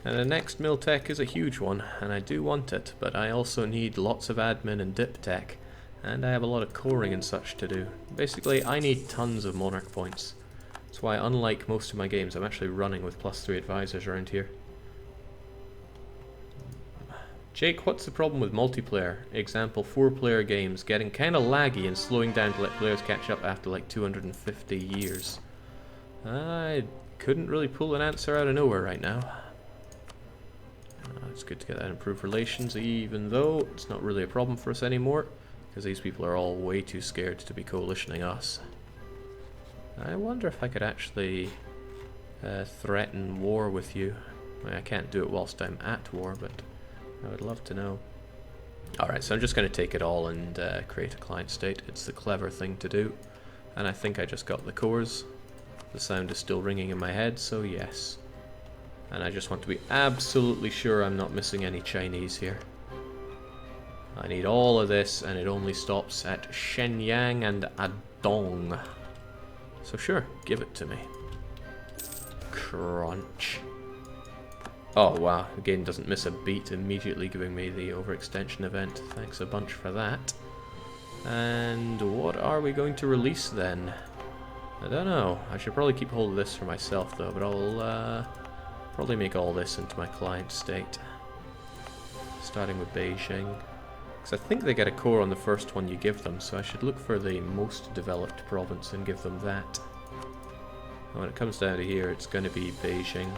And the next mill tech is a huge one, and I do want it, but I also need lots of admin and dip tech, and I have a lot of coring and such to do. Basically, I need tons of monarch points. That's why, unlike most of my games, I'm actually running with +3 advisors around here. Jake, what's the problem with multiplayer? Example, 4-player games getting kinda laggy and slowing down to let players catch up after like 250 years? I couldn't really pull an answer out of nowhere right now. It's good to get that improved relations, even though it's not really a problem for us anymore, because these people are all way too scared to be coalitioning us. I wonder if I could actually threaten war with you. I can't do it whilst I'm at war, but I would love to know. Alright, so I'm just going to take it all and create a client state. It's the clever thing to do. And I think I just got the cores. The sound is still ringing in my head, so yes. And I just want to be absolutely sure I'm not missing any Chinese here. I need all of this, and it only stops at Shenyang and Adong. So sure, give it to me. Crunch. Oh wow, the game doesn't miss a beat, immediately giving me the overextension event. Thanks a bunch for that. And what are we going to release then? I don't know. I should probably keep hold of this for myself though, but I'll probably make all this into my client state. Starting with Beijing. Because I think they get a core on the first one you give them, so I should look for the most developed province and give them that. And when it comes down to here, it's going to be Beijing.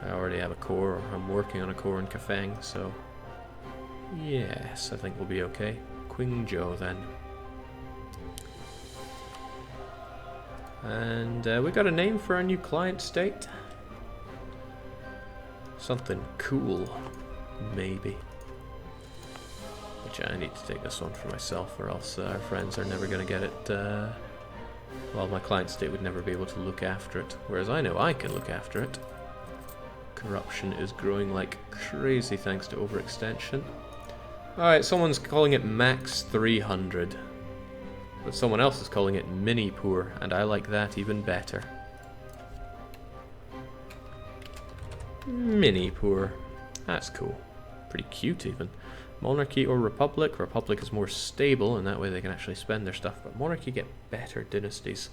I already have a core, or I'm working on a core in Kafang, so yes, I think we'll be okay. Qingzhou then. And we got a name for our new client state. Something cool, maybe. Which I need to take this one for myself, or else our friends are never going to get it. Well, my client state would never be able to look after it, whereas I know I can look after it. Corruption is growing like crazy thanks to overextension. Alright, someone's calling it Max 300. But someone else is calling it Manipur, and I like that even better. Manipur. That's cool. Pretty cute even. Monarchy or Republic? Republic is more stable, and that way they can actually spend their stuff. But Monarchy get better dynasties,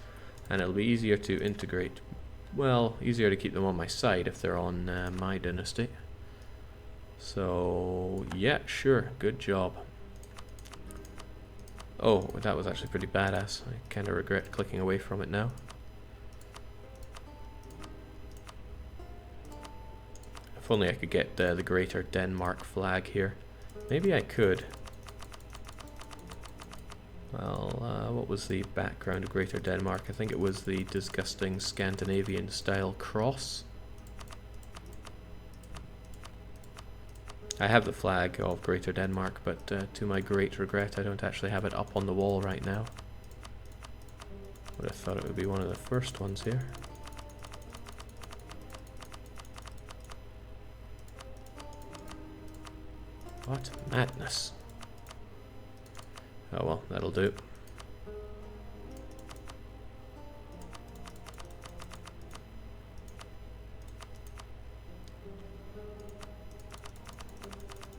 and it'll be easier to integrate. Well, easier to keep them on my side if they're on my dynasty. So, yeah, sure. Good job. Oh, that was actually pretty badass. I kind of regret clicking away from it now. If only I could get the Greater Denmark flag here. Maybe I could. Well, what was the background of Greater Denmark? I think it was the disgusting Scandinavian-style cross. I have the flag of Greater Denmark, but to my great regret, I don't actually have it up on the wall right now. Would have thought it would be one of the first ones here. What madness. Oh well, that'll do.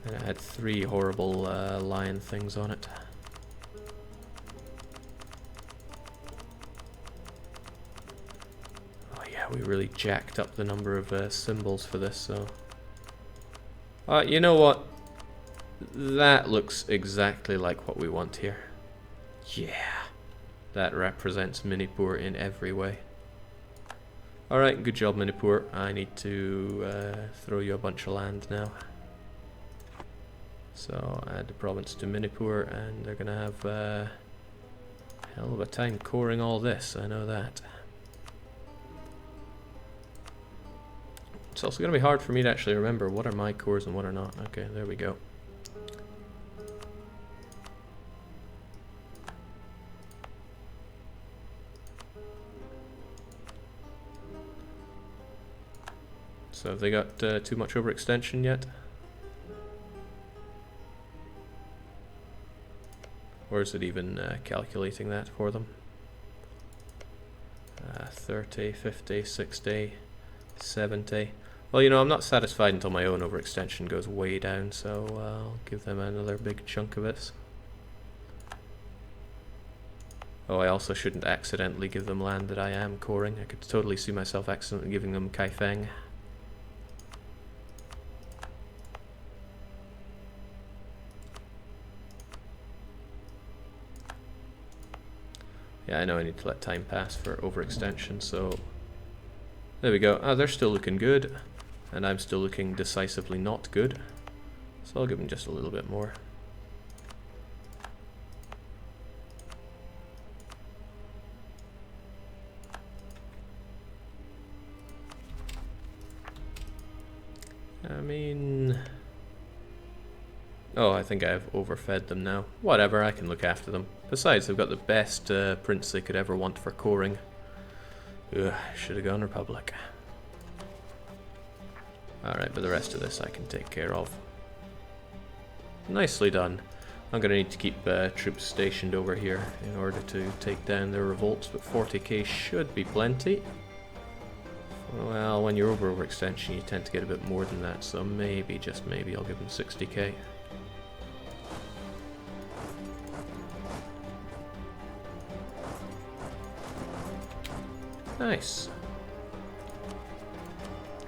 And it had 3 horrible lion things on it. Oh yeah, we really jacked up the number of symbols for this, so... you know what? That looks exactly like what we want here. Yeah, that represents Manipur in every way. Alright, good job Manipur. I need to throw you a bunch of land now. So add the province to Manipur, and they're gonna have a hell of a time coring all this, I know that. It's also gonna be hard for me to actually remember what are my cores and what are not. Okay, there we go. So have they got too much overextension yet? Or is it even calculating that for them? 30, 50, 60, 70. Well, you know, I'm not satisfied until my own overextension goes way down, so I'll give them another big chunk of it. Oh, I also shouldn't accidentally give them land that I am coring. I could totally see myself accidentally giving them Kaifeng. Yeah, I know I need to let time pass for overextension, so there we go. Ah, they're still looking good, and I'm still looking decisively not good. So I'll give them just a little bit more. I mean... Oh, I think I've overfed them now. Whatever, I can look after them. Besides, they've got the best prince they could ever want for coring. Ugh, should have gone Republic. Alright, but the rest of this I can take care of. Nicely done. I'm going to need to keep troops stationed over here in order to take down their revolts, but 40k should be plenty. Well, when you're overextension, you tend to get a bit more than that, so maybe, just maybe, I'll give them 60k. Nice.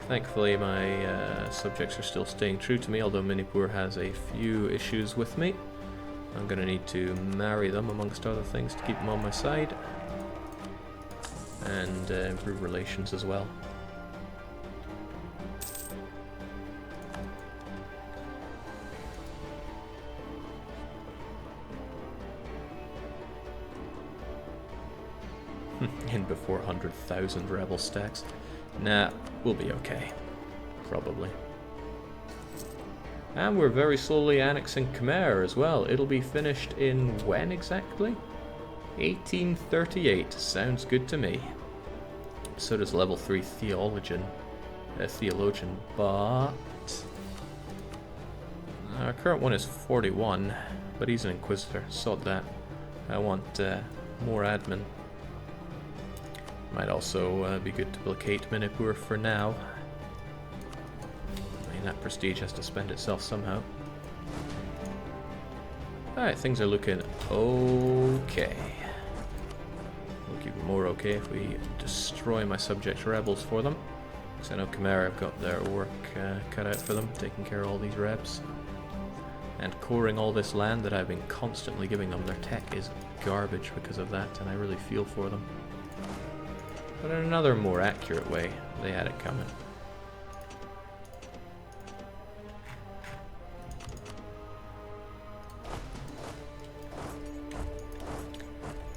Thankfully, my subjects are still staying true to me, although Manipur has a few issues with me. I'm going to need to marry them, amongst other things, to keep them on my side. And improve relations as well. In before 100,000 rebel stacks. Nah, we'll be okay. Probably. And we're very slowly annexing Khmer as well. It'll be finished in when exactly? 1838. Sounds good to me. So does level 3 theologian, but our current one is 41, but he's an inquisitor. Sod that. I want more admin. Might also be good to placate Manipur for now. I mean, that prestige has to spend itself somehow. Alright, things are looking okay. We'll keep it more okay if we destroy my subject rebels for them. Because I know Khmer have got their work cut out for them, taking care of all these rebs. And coring all this land that I've been constantly giving them. Their tech is garbage because of that, and I really feel for them. But in another more accurate way, they had it coming.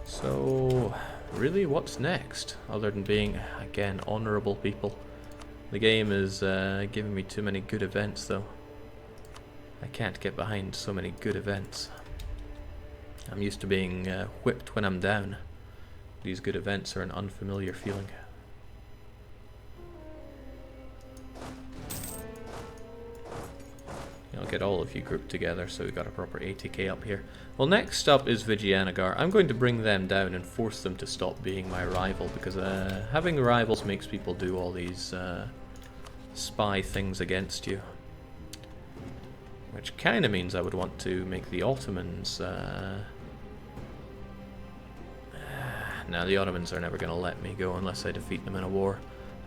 So, really, what's next? Other than being, again, honourable people. The game is giving me too many good events, though. I can't get behind so many good events. I'm used to being whipped when I'm down. These good events are an unfamiliar feeling. I'll get all of you grouped together so we've got a proper 80k up here. Well, next up is Vijayanagar. I'm going to bring them down and force them to stop being my rival, because having rivals makes people do all these spy things against you. Which kind of means I would want to make the Ottomans... Now, the Ottomans are never going to let me go unless I defeat them in a war.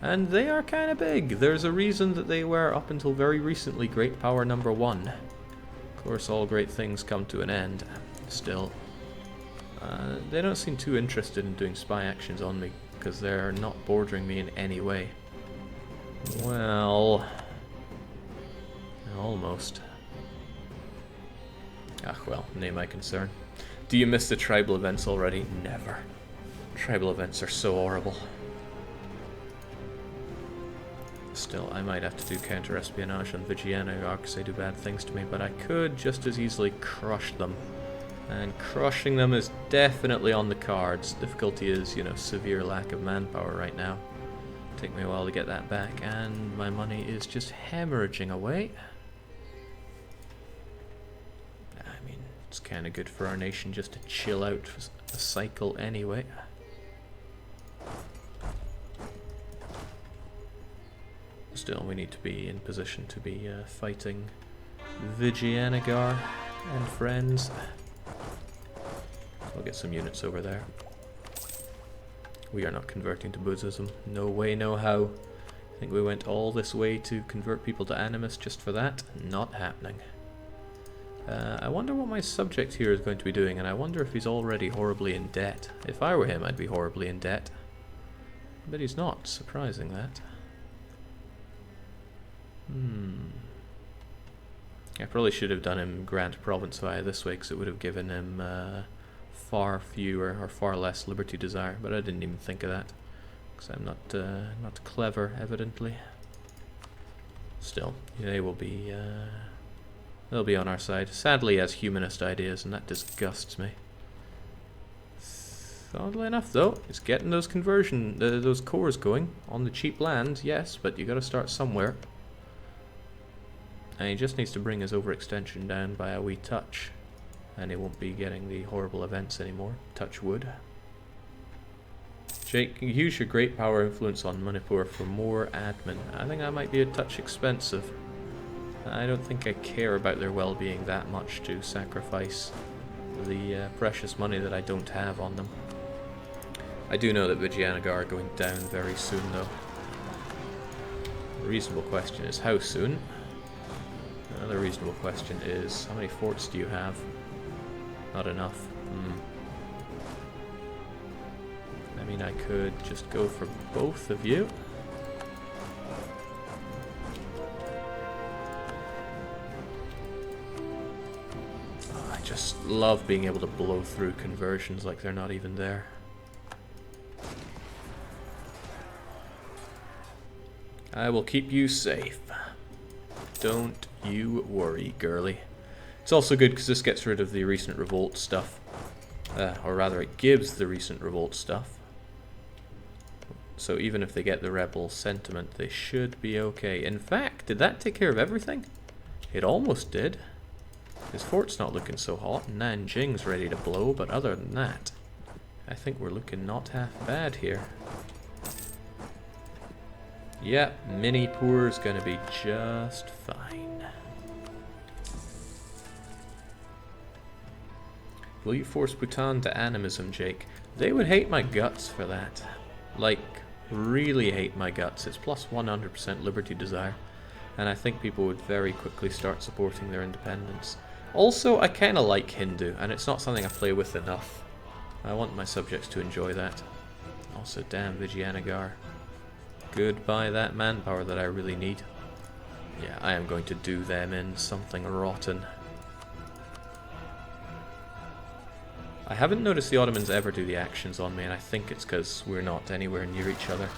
And they are kind of big. There's a reason that they were, up until very recently, great power number 1. Of course, all great things come to an end. Still, they don't seem too interested in doing spy actions on me, because they're not bordering me in any way. Well... almost. Ah, well, name my concern. Do you miss the tribal events already? Never. Tribal events are so horrible. Still, I might have to do counter-espionage on Vijayanagar because they do bad things to me, but I could just as easily crush them. And crushing them is definitely on the cards. Difficulty is, you know, severe lack of manpower right now. Take me a while to get that back, and my money is just hemorrhaging away. I mean, it's kind of good for our nation just to chill out for a cycle anyway. still, we need to be in position to be fighting Vijayanagara and friends. I'll get some units over there. We are not converting to Buddhism. No way, no how. I think we went all this way to convert people to animus just for that. Not happening. I wonder what my subject here is going to be doing, and I wonder if he's already horribly in debt. If I were him, I'd be horribly in debt. But he's not, surprising that. I probably should have done him Grand Province via this way, because it would have given him far fewer or far less liberty desire, but I didn't even think of that. Because I'm not clever, evidently. Still, they will be... they'll be on our side. Sadly, as humanist ideas, and that disgusts me. Oddly enough, though, it's getting those those cores going on the cheap land, yes, but you got to start somewhere. And he just needs to bring his overextension down by a wee touch, and he won't be getting the horrible events anymore. Touch wood. Jake, use your great power influence on Manipur for more admin. I think that might be a touch expensive. I don't think I care about their well-being that much to sacrifice the precious money that I don't have on them. I do know that Vijayanagara are going down very soon, though. The reasonable question is how soon? Another reasonable question is how many forts do you have? Not enough. I mean, I could just go for both of you. Oh, I just love being able to blow through conversions like they're not even there. I will keep you safe. Don't you worry, girly. It's also good because this gets rid of the recent revolt stuff. Or rather, it gives the recent revolt stuff. So even if they get the rebel sentiment, they should be okay. In fact, did that take care of everything? It almost did. His fort's not looking so hot. Nanjing's ready to blow, but other than that, I think we're looking not half bad here. Yep, Manipur's gonna be just fine. Will you force Bhutan to animism, Jake? They would hate my guts for that. Like, really hate my guts. It's plus 100% liberty desire. And I think people would very quickly start supporting their independence. Also, I kinda like Hindu, and it's not something I play with enough. I want my subjects to enjoy that. Also, damn Vijayanagara. Goodbye that manpower that I really need. Yeah, I am going to do them in something rotten. I haven't noticed the Ottomans ever do the actions on me, and I think it's because we're not anywhere near each other.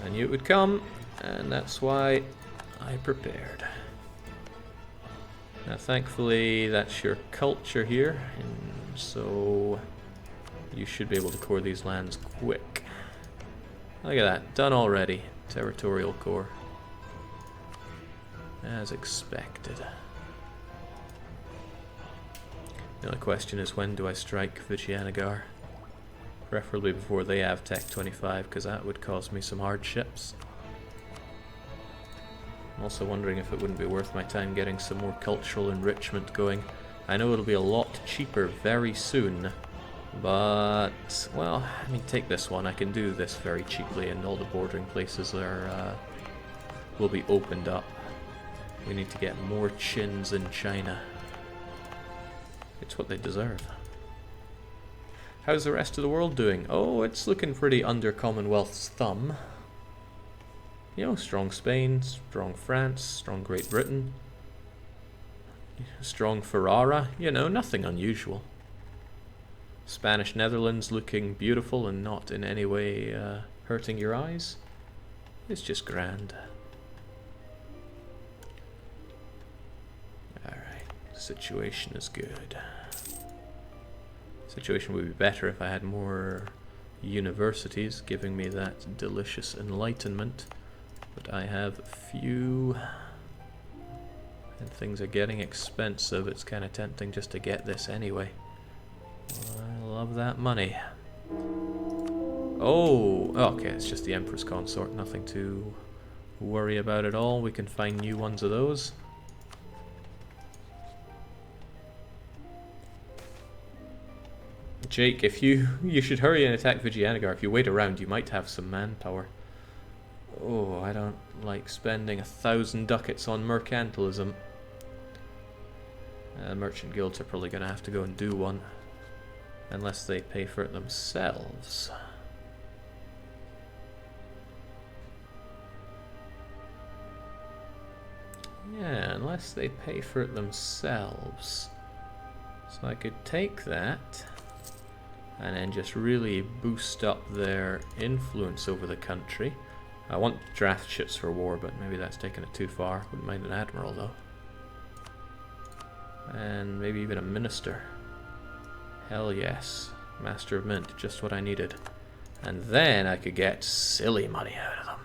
I knew it would come, and that's why I prepared. Now thankfully that's your culture here, and so you should be able to core these lands quick. Look at that, done already. Territorial core. As expected. The only question is, when do I strike Vijayanagara? Preferably before they have Tech 25, because that would cause me some hardships. I'm also wondering if it wouldn't be worth my time getting some more cultural enrichment going. I know it'll be a lot cheaper very soon, but, well, I mean, take this one. I can do this very cheaply, and all the bordering places are will be opened up. We need to get more chins in China. It's what they deserve. How's the rest of the world doing? Oh, it's looking pretty under Commonwealth's thumb. You know, strong Spain, strong France, strong Great Britain, strong Ferrara, you know, nothing unusual. Spanish Netherlands looking beautiful and not in any way hurting your eyes. It's just grand. Alright, the situation is good. Situation would be better if I had more universities giving me that delicious enlightenment, but I have few, and things are getting expensive. It's kind of tempting just to get this anyway. I love that money. Oh, okay, it's just the Empress Consort, nothing to worry about at all. We can find new ones of those. Jake, if you should hurry and attack Vijayanagar. If you wait around, you might have some manpower. Oh, I don't like spending 1,000 ducats on mercantilism. Merchant guilds are probably going to have to go and do one. Unless they pay for it themselves. Yeah, unless they pay for it themselves. So I could take that and then just really boost up their influence over the country. I want draft ships for war, but maybe that's taking it too far. Wouldn't mind an admiral though. And maybe even a minister. Hell yes. Master of Mint, just what I needed. And then I could get silly money out of them.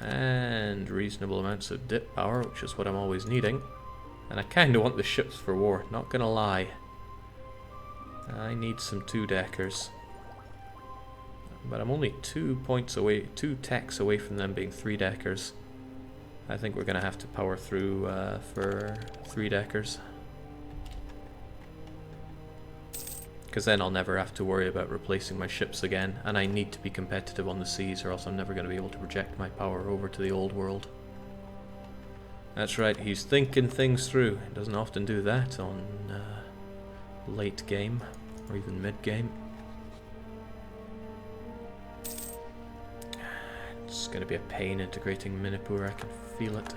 And reasonable amounts of dip power, which is what I'm always needing. And I kinda want the ships for war, not gonna lie. I need some 2-deckers. But I'm only 2 points away, 2 techs away from them being 3-deckers. I think we're gonna have to power through for 3-deckers. Because then I'll never have to worry about replacing my ships again, and I need to be competitive on the seas or else I'm never going to be able to project my power over to the old world. That's right, he's thinking things through. He doesn't often do that on late game, or even mid game. It's going to be a pain integrating Manipur, I can feel it.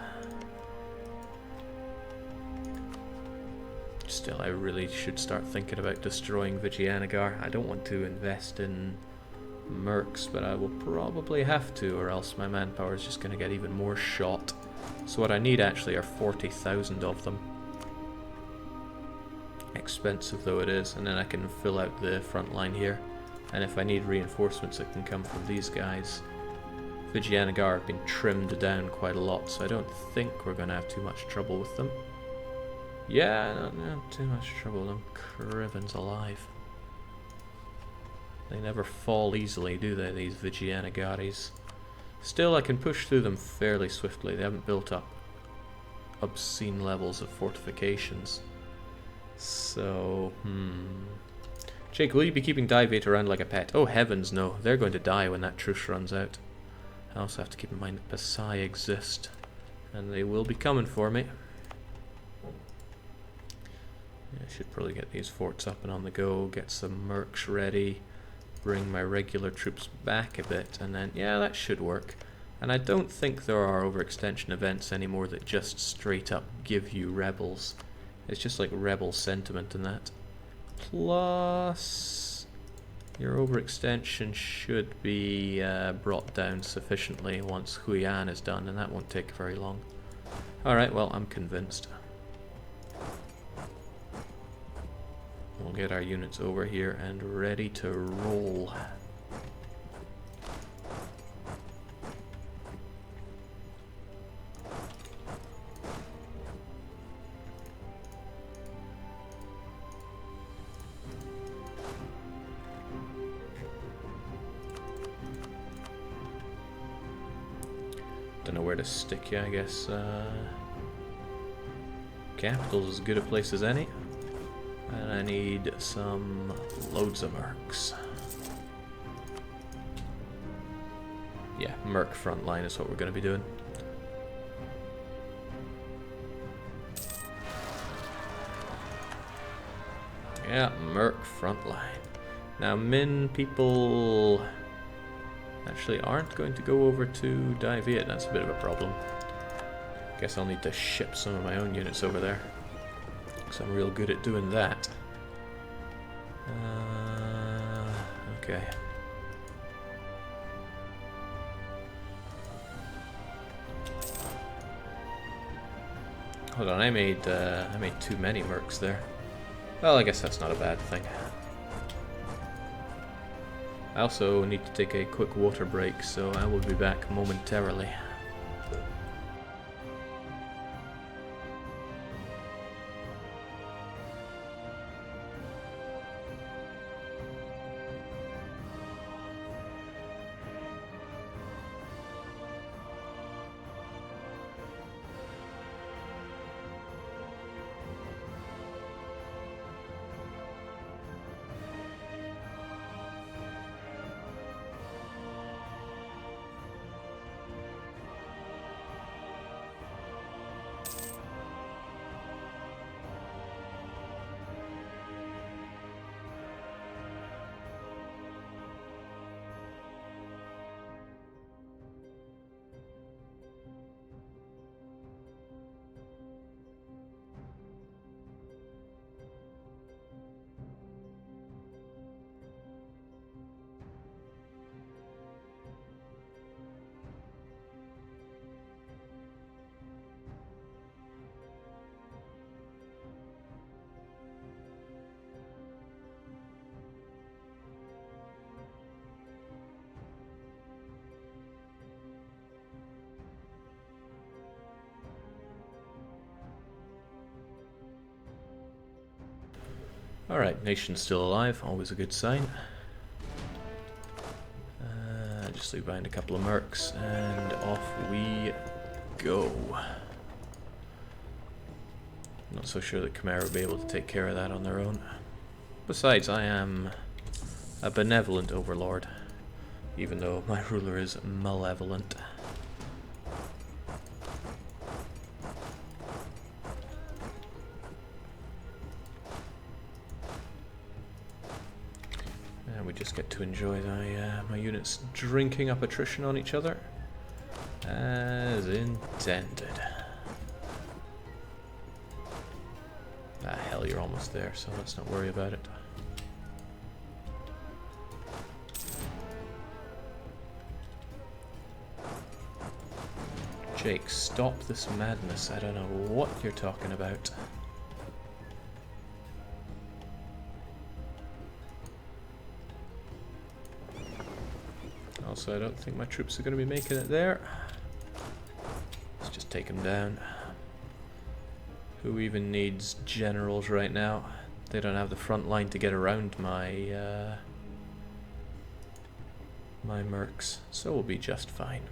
Still, I really should start thinking about destroying Vijayanagar. I don't want to invest in mercs, but I will probably have to, or else my manpower is just going to get even more shot. So what I need actually are 40,000 of them. Expensive though it is, and then I can fill out the front line here. And if I need reinforcements, it can come from these guys. Vijayanagar have been trimmed down quite a lot, so I don't think we're going to have too much trouble with them. Yeah, not too much trouble. Them Crivens alive. They never fall easily, do they, these Vijayanagaris? Still, I can push through them fairly swiftly. They haven't built up obscene levels of fortifications. So, Jake, will you be keeping Divate around like a pet? Oh heavens no, they're going to die when that truce runs out. I also have to keep in mind that Pasai exist, and they will be coming for me. I should probably get these forts up and on the go, get some mercs ready, bring my regular troops back a bit, and then, yeah, that should work. And I don't think there are overextension events anymore that just straight up give you rebels. It's just like rebel sentiment and that. Plus, your overextension should be brought down sufficiently once Huiyan is done, and that won't take very long. Alright, well, I'm convinced. We'll get our units over here and ready to roll. Don't know where to stick you, I guess. Capital's as good a place as any. And I need some loads of mercs. Yeah, merc front line is what we're going to be doing. Yeah, merc front line. Now, Min people actually aren't going to go over to Diviet. That's a bit of a problem. Guess I'll need to ship some of my own units over there. Because I'm real good at doing that. Okay. Hold on, I made too many mercs there. Well, I guess that's not a bad thing. I also need to take a quick water break, so I will be back momentarily. Alright, nation's still alive, always a good sign. Just leave behind a couple of mercs, and off we go. Not so sure that Khmer will be able to take care of that on their own. Besides, I am a benevolent overlord, even though my ruler is malevolent. And we just get to enjoy my units drinking up attrition on each other, as intended. Ah, hell, you're almost there, so let's not worry about it. Jake, stop this madness. I don't know what you're talking about. Also, I don't think my troops are going to be making it there. Let's just take them down. Who even needs generals right now? They don't have the front line to get around my my mercs, so we'll be just fine.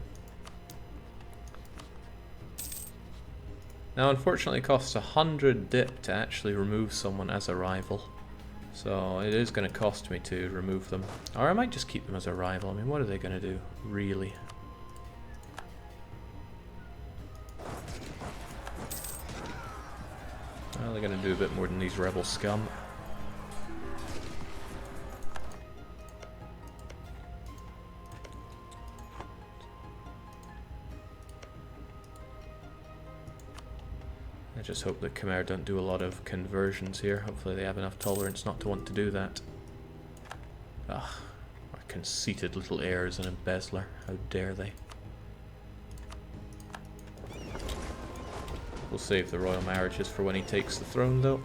Now, unfortunately, it costs 100 dip to actually remove someone as a rival. So it is going to cost me to remove them. Or I might just keep them as a rival. I mean, what are they going to do, really? Well, they're going to do a bit more than these rebel scum. I just hope that Khmer don't do a lot of conversions here. Hopefully they have enough tolerance not to want to do that. Ugh, our conceited little heirs and embezzler. How dare they? We'll save the royal marriages for when he takes the throne, though.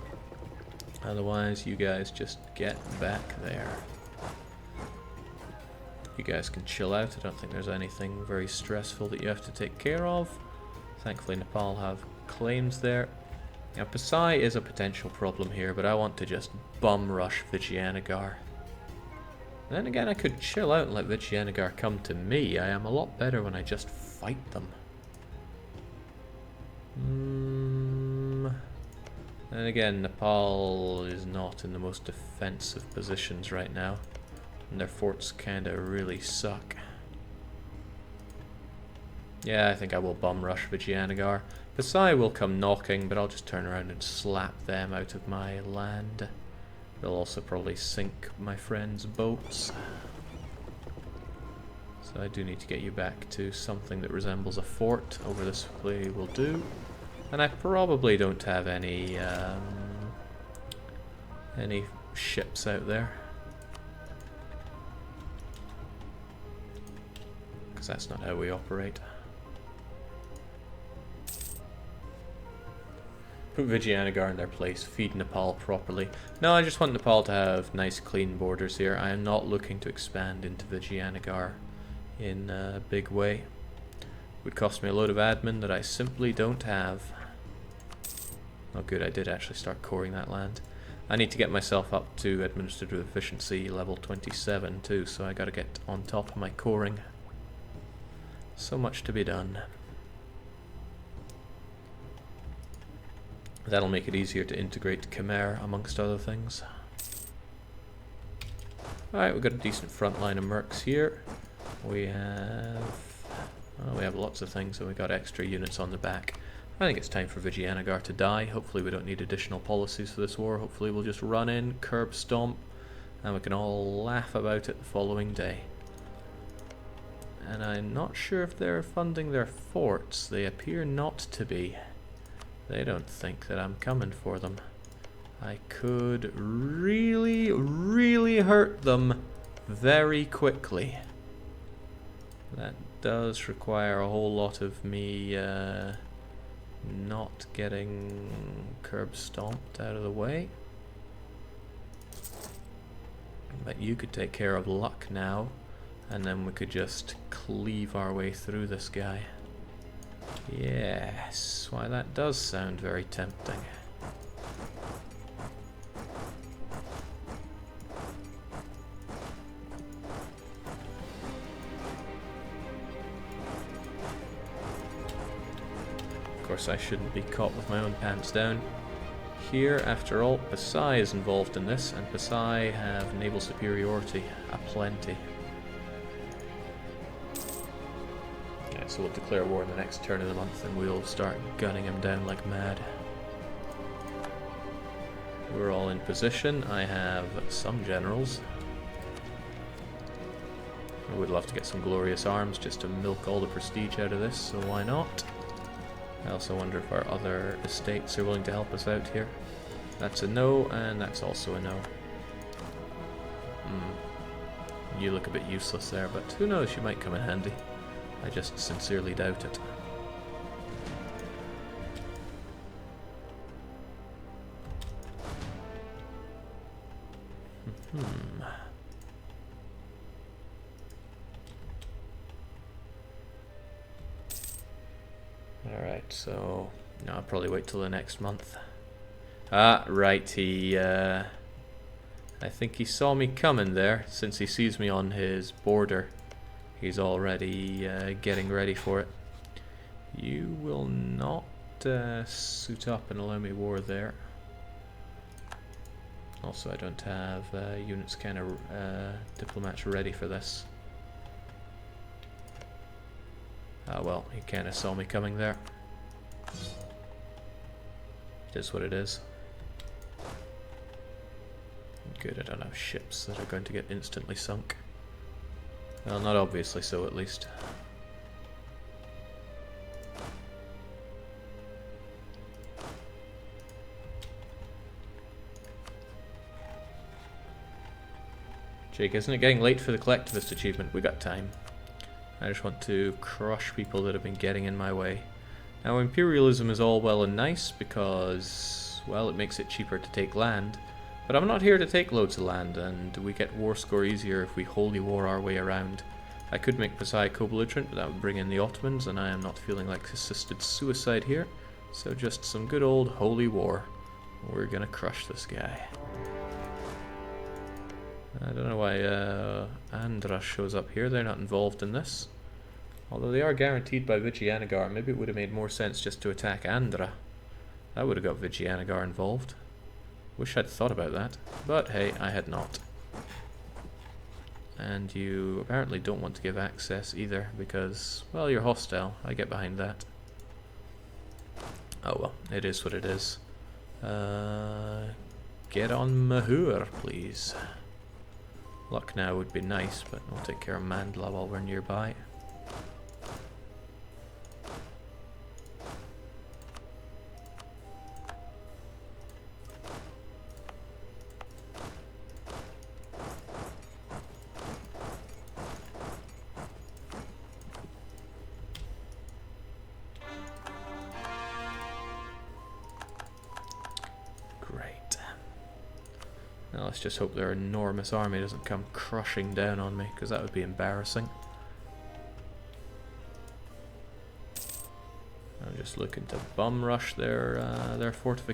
Otherwise, you guys just get back there. You guys can chill out. I don't think there's anything very stressful that you have to take care of. Thankfully, Nepal have claims there. Now, Pasai is a potential problem here, but I want to just bum rush Vijayanagar. Then again, I could chill out and let Vijayanagar come to me. I am a lot better when I just fight them. And again, Nepal is not in the most defensive positions right now, and their forts kinda really suck. Yeah, I think I will bum rush Vijayanagar. Pasai will come knocking, but I'll just turn around and slap them out of my land. They'll also probably sink my friends' boats. So I do need to get you back to something that resembles a fort. Over this way will do. And I probably don't have any ships out there, because that's not how we operate. Put Vijayanagar in their place, feed Nepal properly. No, I just want Nepal to have nice clean borders here. I am not looking to expand into Vijayanagar in a big way. It would cost me a load of admin that I simply don't have. Oh good, I did actually start coring that land. I need to get myself up to administrative efficiency level 27 too, so I gotta get on top of my coring. So much to be done. That'll make it easier to integrate Khmer, amongst other things. Alright, we've got a decent front line of mercs here. We have lots of things, and we got extra units on the back. I think it's time for Vijayanagar to die. Hopefully we don't need additional policies for this war. Hopefully we'll just run in, curb stomp, and we can all laugh about it the following day. And I'm not sure if they're funding their forts. They appear not to be. They don't think that I'm coming for them. I could really, really hurt them very quickly. That does require a whole lot of me not getting curb stomped out of the way. But you could take care of luck now, and then we could just cleave our way through this guy. Yes, why that does sound very tempting. course, I shouldn't be caught with my own pants down. Here, after all, Pasai is involved in this, and Pasai have naval superiority aplenty. Yeah, so we'll declare war in the next turn of the month, and we'll start gunning him down like mad. We're all in position. I have some generals. I would love to get some glorious arms just to milk all the prestige out of this, so why not? I also wonder if our other estates are willing to help us out here. That's a no, and that's also a no. You look a bit useless there, but who knows, you might come in handy. I just sincerely doubt it. Alright, so no, I'll probably wait till the next month. Ah, right, I think he saw me coming there. Since he sees me on his border, he's already getting ready for it. You will not suit up and allow me war there. Also, I don't have units kind of diplomats ready for this. Ah, well, he kind of saw me coming there. It is what it is. Good, I don't have ships that are going to get instantly sunk. Well, not obviously so, at least. Jake, isn't it getting late for the collectivist achievement? We got time. I just want to crush people that have been getting in my way. Now, imperialism is all well and nice because, well, it makes it cheaper to take land. But I'm not here to take loads of land, and we get war score easier if we holy war our way around. I could make Pasai co-belligerent, but that would bring in the Ottomans, and I am not feeling like assisted suicide here. So just some good old holy war. We're gonna crush this guy. I don't know why Andra shows up here. They're not involved in this. Although they are guaranteed by Vijayanagar, maybe it would have made more sense just to attack Andra. That would have got Vijayanagar involved. Wish I'd thought about that. But hey, I had not. And you apparently don't want to give access either because, well, you're hostile. I get behind that. Oh well, it is what it is. Get on Mahur, please. Lucknow would be nice, but we'll take care of Mandla while we're nearby. Now let's just hope their enormous army doesn't come crushing down on me, because that would be embarrassing. I'm just looking to bum rush their fortifications.